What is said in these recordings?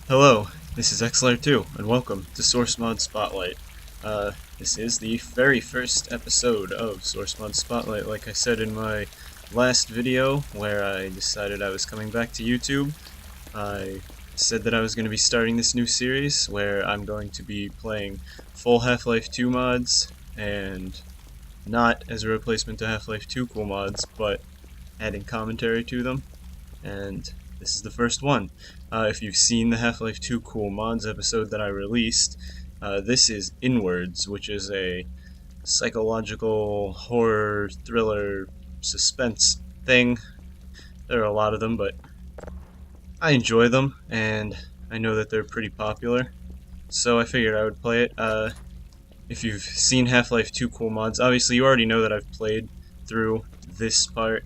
Hello, this is XLR2, and welcome to Source Mod Spotlight. This is the very first episode of Source Mod Spotlight. Like I said in my last video, where I decided I was coming back to YouTube, I said that I was going to be starting this new series, where I'm going to be playing full Half-Life 2 mods, and not as a replacement to Half-Life 2 cool mods, but adding commentary to them. And this is the first one. If you've seen the Half-Life 2 Cool Mods episode that I released, this is Inwards, which is a psychological horror thriller suspense thing. There are a lot of them, but I enjoy them, and I know that they're pretty popular, so I figured I would play it. If you've seen Half-Life 2 Cool Mods, obviously you already know that I've played through this part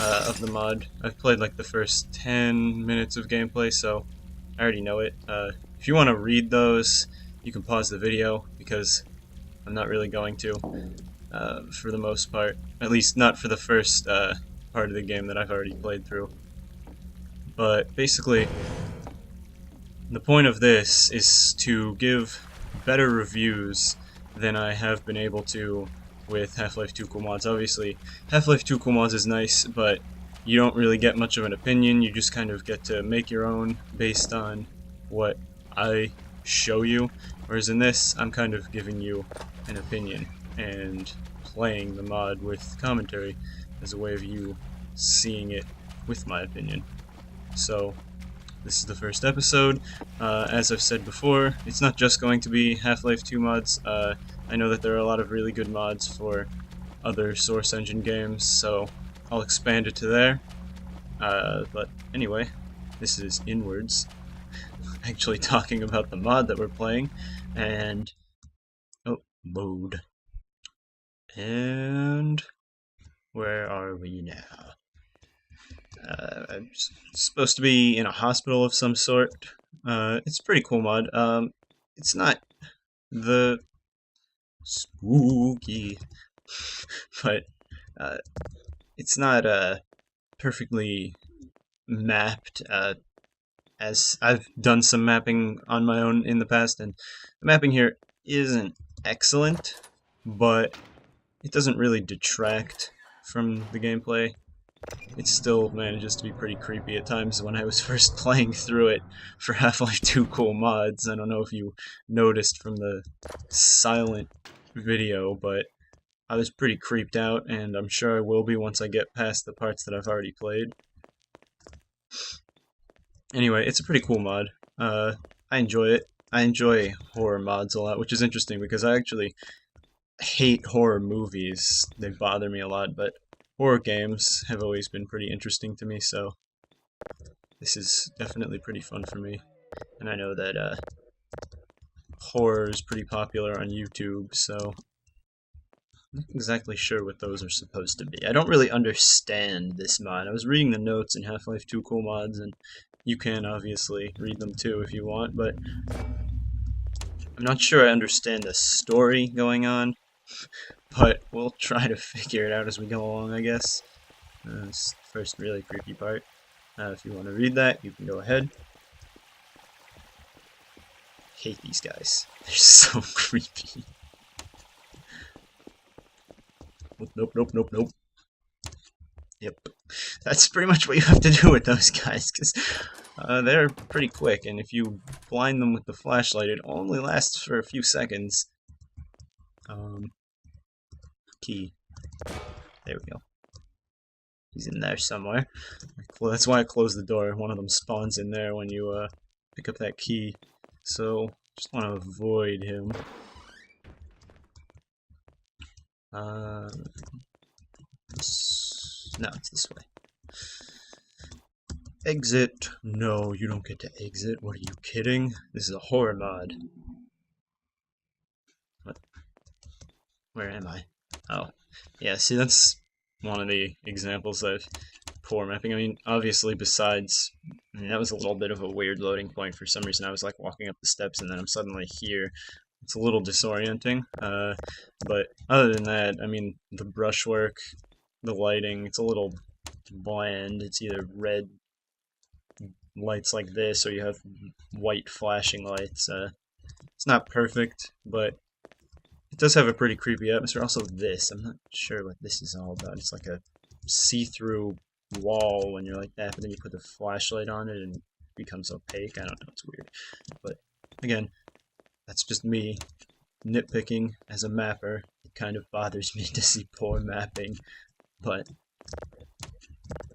of the mod. I've played like the first 10 minutes of gameplay, so I already know it. If you want to read those, you can pause the video, because I'm not really going to, for the most part. At least not for the first part of the game that I've already played through. But basically, the point of this is to give better reviews than I have been able to with Half-Life 2 Cool Mods. Obviously, Half-Life 2 Cool Mods is nice, but you don't really get much of an opinion. You just kind of get to make your own based on what I show you. Whereas in this, I'm kind of giving you an opinion and playing the mod with commentary as a way of you seeing it with my opinion. So, this is the first episode. As I've said before, it's not just going to be Half-Life 2 mods. I know that there are a lot of really good mods for other Source Engine games, so I'll expand it to there. But anyway, this is Inwards, actually talking about the mod that we're playing, and... oh, mode. And... where are we now? I'm supposed to be in a hospital of some sort. It's a pretty cool mod. It's not the spooky, but it's not perfectly mapped. As I've done some mapping on my own in the past, and the mapping here isn't excellent, but it doesn't really detract from the gameplay. It still manages to be pretty creepy at times when I was first playing through it for Half-Life 2 Cool Mods. I don't know if you noticed from the silent video, but I was pretty creeped out, and I'm sure I will be once I get past the parts that I've already played. Anyway, it's a pretty cool mod. I enjoy it. I enjoy horror mods a lot, which is interesting because I actually hate horror movies. They bother me a lot, but horror games have always been pretty interesting to me, so this is definitely pretty fun for me. And I know that horror is pretty popular on YouTube, so I'm not exactly sure what those are supposed to be. I don't really understand this mod. I was reading the notes in Half-Life 2 Cool Mods, and you can obviously read them too if you want, but I'm not sure I understand the story going on. But we'll try to figure it out as we go along, I guess. This first really creepy part. If you want to read that, you can go ahead. Hate these guys. They're so creepy. Nope, nope, nope, nope. Yep. That's pretty much what you have to do with those guys, because they're pretty quick, and if you blind them with the flashlight, it only lasts for a few seconds. Key. There we go. He's in there somewhere. Well, that's why I closed the door. One of them spawns in there when you pick up that key. So, just want to avoid him. No, it's this way. Exit. No, you don't get to exit. What are you kidding? This is a horror mod. What? Where am I? Oh, yeah, see, that's one of the examples of poor mapping. I mean, obviously, besides, that was a little bit of a weird loading point for some reason. I was, like, walking up the steps, and then I'm suddenly here. It's a little disorienting, but other than that, I mean, the brushwork, the lighting, it's a little bland. It's either red, lights like this, or you have white flashing lights. It's not perfect, but it does have a pretty creepy atmosphere. Also this, I'm not sure what this is all about. It's like a see-through wall when you're like that, but then you put the flashlight on it and it becomes opaque. I don't know, it's weird. But again, that's just me nitpicking as a mapper. It kind of bothers me to see poor mapping, but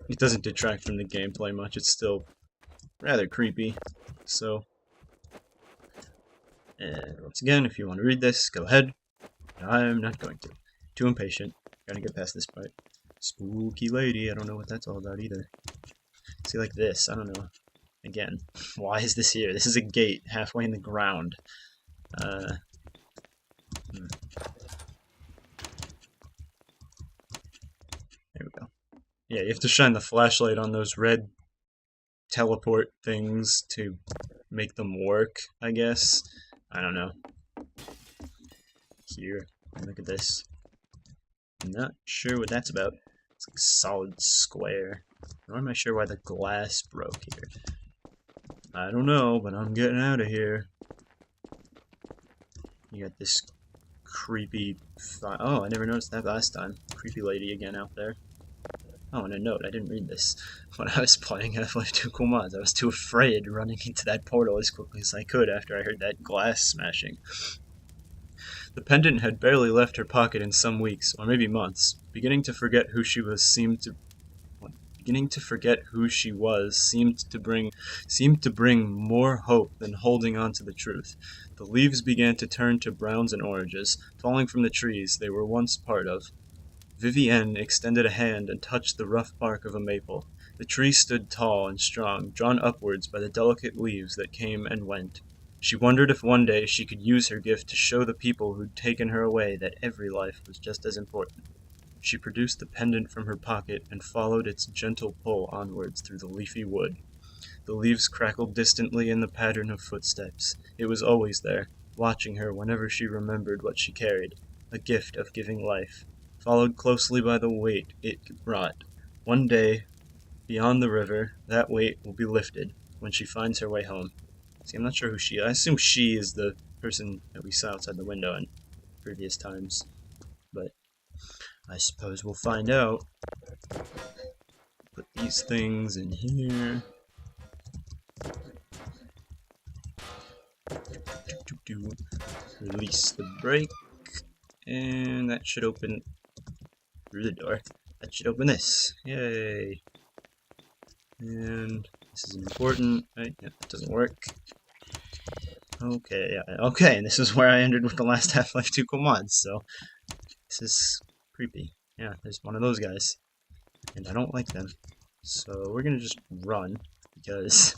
it doesn't detract from the gameplay much. It's still rather creepy. So, once again, if you want to read this, go ahead. I'm not going to. Too impatient. Gotta get past this part. Spooky lady. I don't know what that's all about either. See, like this. I don't know. Again, why is this here? This is a gate halfway in the ground. There we go. Yeah, you have to shine the flashlight on those red teleport things to make them work, I guess. I don't know. Here, look at this. I'm not sure what that's about. It's like a solid square. Nor am I sure why the glass broke here. I don't know, but I'm getting out of here. You got this creepy... Oh, I never noticed that last time. Creepy lady again out there. Oh, and a note. I didn't read this when I was playing Half-Life 2 Cool Mods. I was too afraid running into that portal as quickly as I could after I heard that glass smashing. The pendant had barely left her pocket in some weeks, or maybe months. Beginning to forget who she was seemed to bring more hope than holding on to the truth. The leaves began to turn to browns and oranges, falling from the trees they were once part of. Vivienne extended a hand and touched the rough bark of a maple. The tree stood tall and strong, drawn upwards by the delicate leaves that came and went. She wondered if one day she could use her gift to show the people who'd taken her away that every life was just as important. She produced the pendant from her pocket and followed its gentle pull onwards through the leafy wood. The leaves crackled distantly in the pattern of footsteps. It was always there, watching her whenever she remembered what she carried, a gift of giving life, followed closely by the weight it brought. One day, beyond the river, that weight will be lifted when she finds her way home. See, I'm not sure who she is. I assume she is the person that we saw outside the window in previous times, but I suppose we'll find out. Put these things in here. Release the brake, and that should open through the door. That should open this. Yay! And this is important. Right? Yeah, it doesn't work. Okay, yeah, okay, and this is where I ended with the last Half-Life 2 Cool Mods, so this is creepy. Yeah, there's one of those guys, and I don't like them. So we're gonna just run, because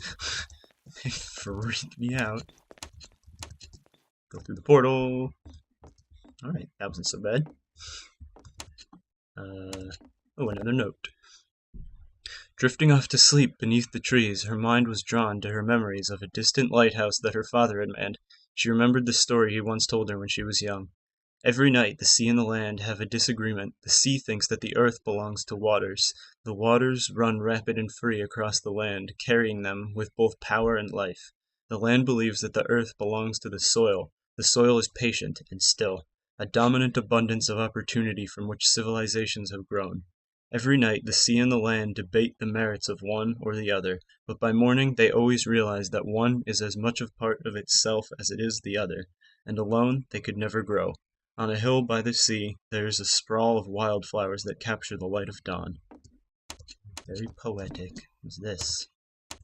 they freaked me out. Go through the portal. Alright, that wasn't so bad. Oh, another note. Drifting off to sleep beneath the trees, her mind was drawn to her memories of a distant lighthouse that her father had manned. She remembered the story he once told her when she was young. Every night the sea and the land have a disagreement. The sea thinks that the earth belongs to waters. The waters run rapid and free across the land, carrying them with both power and life. The land believes that the earth belongs to the soil. The soil is patient and still, a dominant abundance of opportunity from which civilizations have grown. Every night the sea and the land debate the merits of one or the other, but by morning they always realize that one is as much a part of itself as it is the other, and alone they could never grow. On a hill by the sea there is a sprawl of wildflowers that capture the light of dawn. Very poetic. What's this?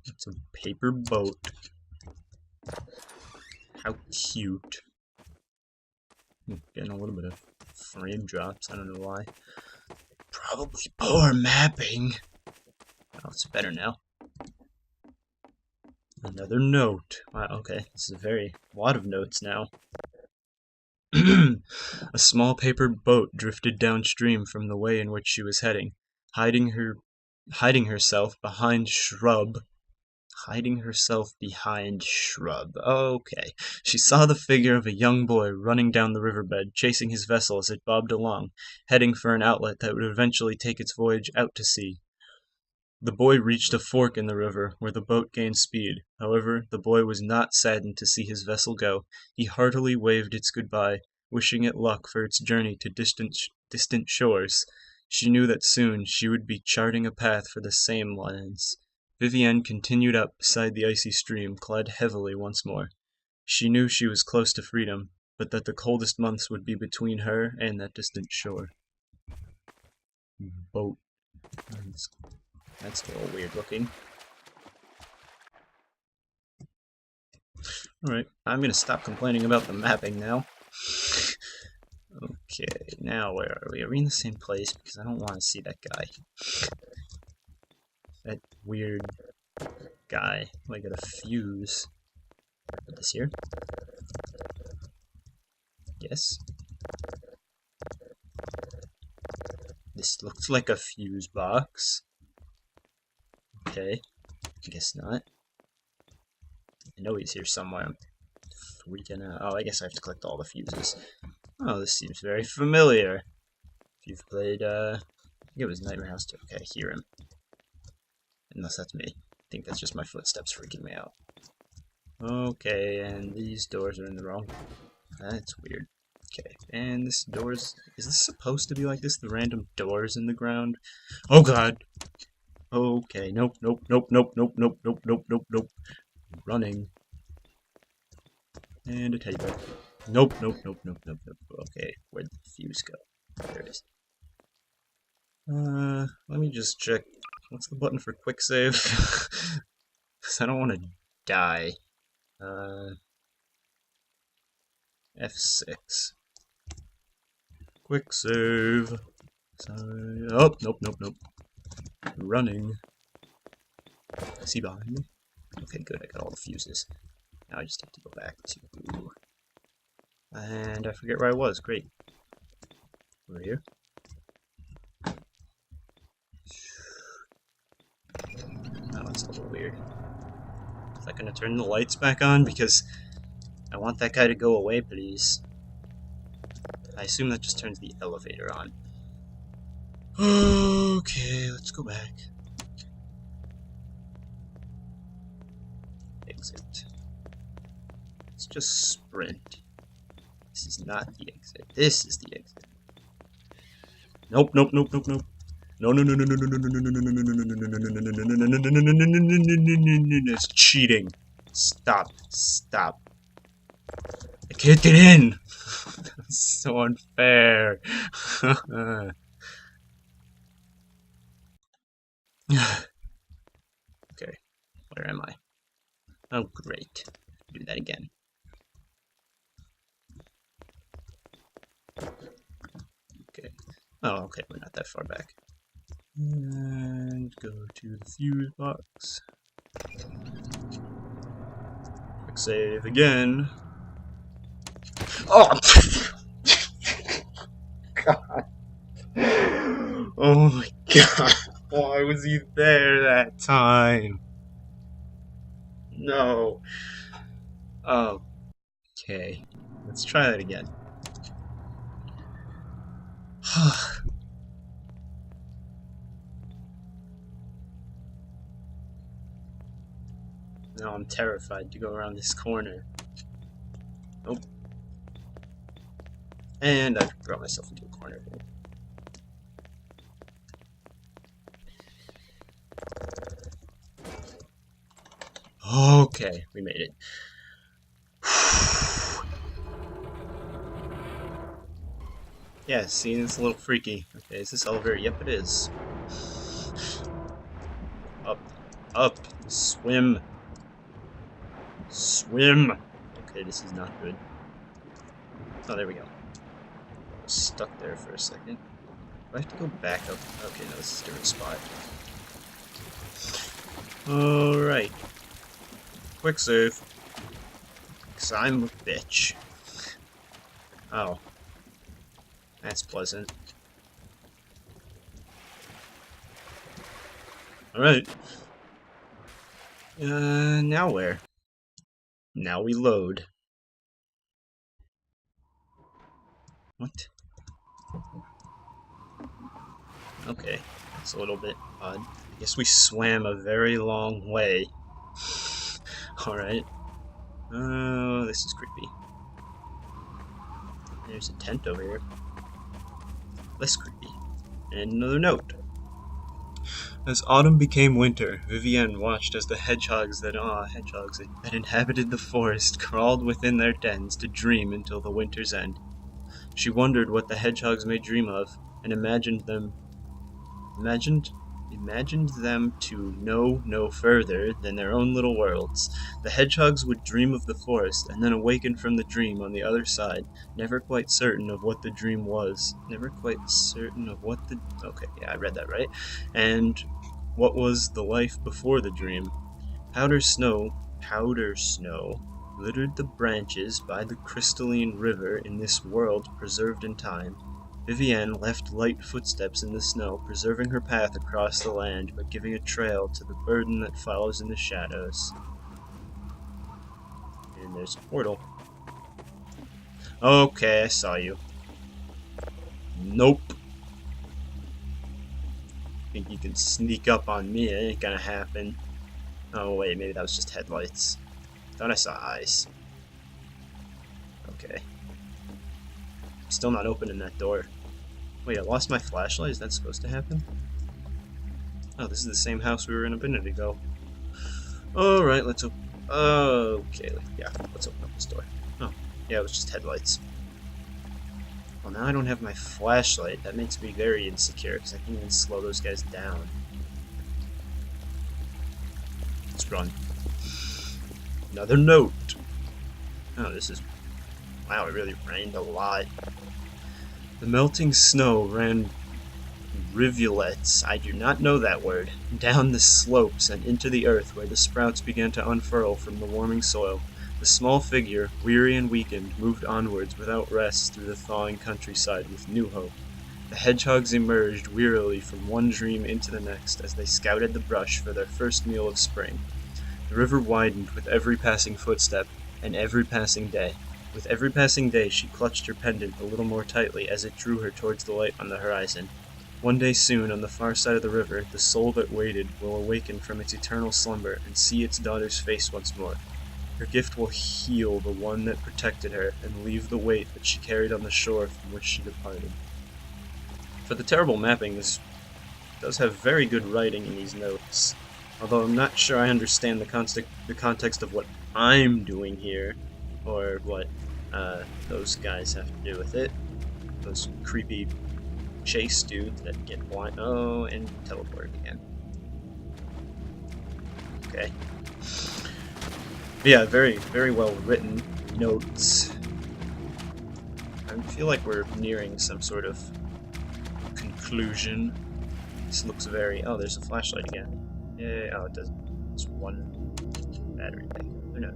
It's a paper boat. How cute. Getting a little bit of frame drops, I don't know why. Probably poor mapping. Oh, it's better now. Another note. Wow, okay, this is a lot of notes now. A small paper boat drifted downstream from the way in which she was heading, hiding herself behind shrub. Okay. She saw the figure of a young boy running down the riverbed, chasing his vessel as it bobbed along, heading for an outlet that would eventually take its voyage out to sea. The boy reached a fork in the river, where the boat gained speed. However, the boy was not saddened to see his vessel go. He heartily waved its goodbye, wishing it luck for its journey to distant shores. She knew that soon she would be charting a path for the same lands. Vivienne continued up beside the icy stream, clad heavily once more. She knew she was close to freedom, but that the coldest months would be between her and that distant shore. Boat. That's a little weird looking. Alright, I'm gonna stop complaining about the mapping now. Okay, now where are we? Are we in the same place? Because I don't want to see that guy. That weird guy. Oh, I got a fuse. Put this here. Yes. This looks like a fuse box. Okay. I guess not. I know he's here somewhere. I'm freaking out. Oh, I guess I have to collect all the fuses. Oh, this seems very familiar. If you've played, I think it was Nightmare House 2. Okay, I hear him. Unless that's me. I think that's just my footsteps freaking me out. Okay, and these doors are in the wrong. That's weird. Okay, and this door's... Is this supposed to be like this? The random doors in the ground? Oh god! Okay, nope, nope, nope, nope, nope, nope, nope, nope, nope, nope. Running. And a teddy bear. Nope, nope, nope, nope, nope, nope. Okay, where'd the fuse go? There it is. Let me just check. What's the button for quick save? Because I don't want to die. F6. Quick save. Sorry. Oh, nope, nope, nope. Running. Is he behind me? Okay, good. I got all the fuses. Now I just have to go back to... And I forget where I was. Great. Over here. Oh, that's a little weird. Is that gonna turn the lights back on? Because I want that guy to go away, please. I assume that just turns the elevator on. Okay, let's go back. Exit. Let's just sprint. This is not the exit. This is the exit. Nope, nope, nope, nope, nope. No, no, no, no, no, no, no, no, no, no, no, no, no, no, no, it's cheating. Stop, stop. I can't get in. That's so unfair. Okay, where am I? Oh, great. Do that again. Okay. Oh, okay, we're not that far back. And go to the fuse box. Quick save again. Oh! God. Oh my god. Why was he there that time? No. Okay. Let's try that again. Now I'm terrified to go around this corner. Nope. And I've brought myself into a corner here. Okay, we made it. Yeah, see, it's a little freaky. Okay, is this elevator? Yep, it is. Up, up, swim. Swim! Okay, this is not good. Oh, there we go. I was stuck there for a second. Do I have to go back up? Okay, no, this is a different spot. Alright. Quick save. Because I'm a bitch. Oh. That's pleasant. Alright. Now where? Now we load. What? Okay, that's a little bit odd. Guess we swam a very long way. Alright. Oh, this is creepy. There's a tent over here. Less creepy. And another note. As autumn became winter, Vivienne watched as the hedgehogs that inhabited the forest crawled within their dens to dream until the winter's end. She wondered what the hedgehogs may dream of, and imagined them to know no further than their own little worlds. The hedgehogs would dream of the forest, and then awaken from the dream on the other side, never quite certain of what the dream was. Okay, yeah, I read that right. And what was the life before the dream? Powder snow, littered the branches by the crystalline river in this world preserved in time. Vivienne left light footsteps in the snow, preserving her path across the land, but giving a trail to the burden that follows in the shadows. And there's a portal. Okay, I saw you. Nope. Think you can sneak up on me? It ain't gonna happen. Oh wait, maybe that was just headlights. Thought I saw eyes. Okay. Still not opening that door. Wait, I lost my flashlight? Is that supposed to happen? Oh, this is the same house we were in a minute ago. Alright, let's open... Okay, yeah, let's open up this door. Oh, yeah, it was just headlights. Well, now I don't have my flashlight. That makes me very insecure, because I can even slow those guys down. Let's run. Another note! Oh, this is... Wow, it really rained a lot. The melting snow ran rivulets, I do not know that word, down the slopes and into the earth where the sprouts began to unfurl from the warming soil. The small figure, weary and weakened, moved onwards without rest through the thawing countryside with new hope. The hedgehogs emerged wearily from one dream into the next as they scouted the brush for their first meal of spring. The river widened with every passing footstep and every passing day. With every passing day she clutched her pendant a little more tightly as it drew her towards the light on the horizon. One day soon, on the far side of the river, the soul that waited will awaken from its eternal slumber and see its daughter's face once more. Her gift will heal the one that protected her and leave the weight that she carried on the shore from which she departed. For the terrible mapping, this does have very good writing in these notes, although I'm not sure I understand the context of what I'm doing here, or what those guys have to do with it. Those creepy chase dudes that get blind. Oh, and teleport again. Okay. But yeah, very, very well written notes. I feel like we're nearing some sort of conclusion. This looks very... Oh, there's a flashlight again. Yeah, oh, it doesn't. It's one battery thing. Or no.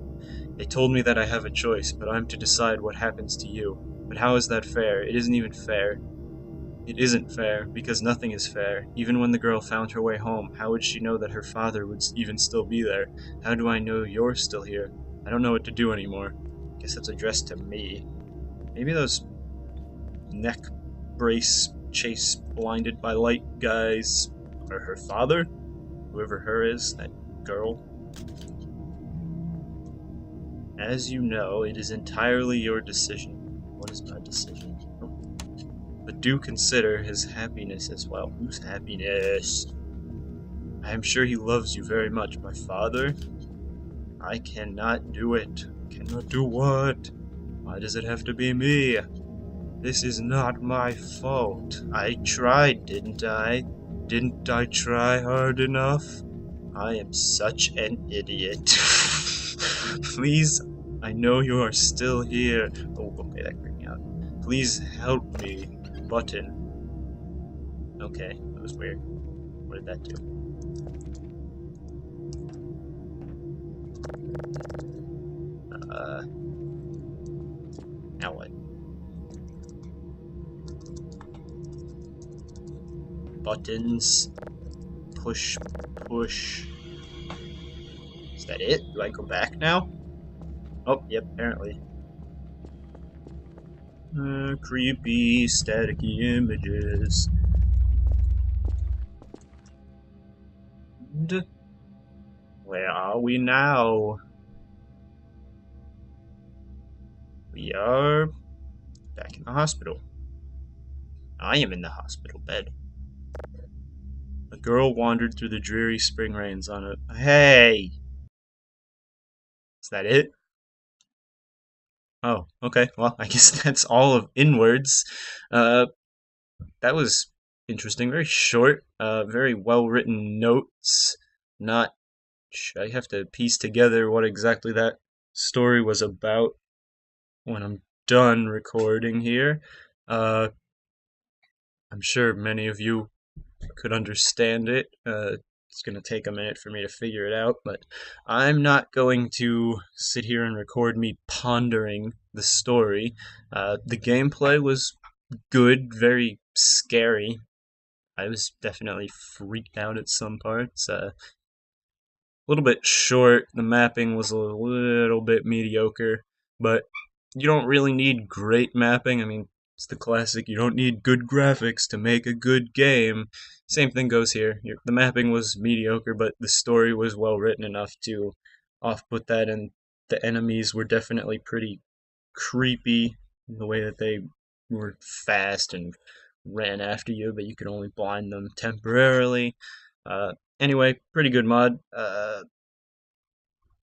They told me that I have a choice, but I'm to decide what happens to you. But how is that fair? It isn't even fair. It isn't fair, because nothing is fair. Even when the girl found her way home, how would she know that her father would even still be there? How do I know you're still here? I don't know what to do anymore. Guess that's addressed to me. Maybe those neck brace chase blinded by light guys are her father? Whoever her is, that girl. As you know, it is entirely your decision. What is my decision? Oh. But do consider his happiness as well. Whose happiness? I am sure he loves you very much, my father. I cannot do it. Cannot do what? Why does it have to be me? This is not my fault. I tried, didn't I? Didn't I try hard enough? I am such an idiot. Please, I know you are still here. Oh, okay, that creeped me out. Please help me. Button. Okay, that was weird. What did that do? Now what? Buttons. Push, push. Is that it? Do I go back now? Oh, yep, apparently. Creepy, staticky images. And where are we now? We are back in the hospital. I am in the hospital bed. A girl wandered through the dreary spring rains on a. Hey! Is that it? Oh, okay. Well, I guess that's all of Inwards. Uh, that was interesting. Very short, very well written notes. Not. I have to piece together what exactly that story was about when I'm done recording here. Uh, I'm sure many of you could understand it. It's going to take a minute for me to figure it out, but I'm not going to sit here and record me pondering the story. The gameplay was good, very scary. I was definitely freaked out at some parts. A little bit short. The mapping was a little bit mediocre, but you don't really need great mapping. I mean, it's the classic, you don't need good graphics to make a good game. Same thing goes here. The mapping was mediocre, but the story was well written enough to off-put that, and the enemies were definitely pretty creepy in the way that they were fast and ran after you, but you could only blind them temporarily. Anyway, pretty good mod.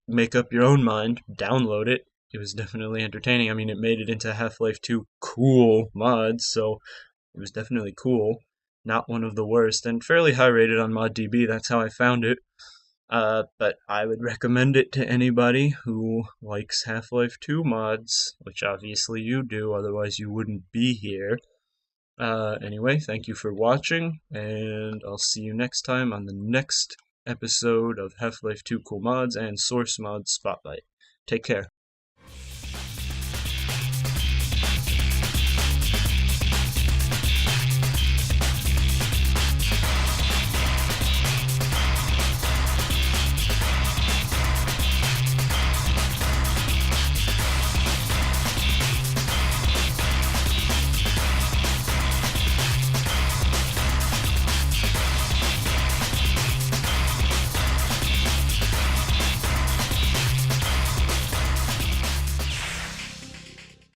Make up your own mind, download it. It was definitely entertaining. I mean, it made it into Half-Life 2 cool mods, so it was definitely cool. Not one of the worst, and fairly high rated on ModDB. That's how I found it. But I would recommend it to anybody who likes Half-Life 2 mods, which obviously you do, otherwise you wouldn't be here. Anyway, thank you for watching, and I'll see you next time on the next episode of Half-Life 2 Cool Mods and Source Mod Spotlight. Take care.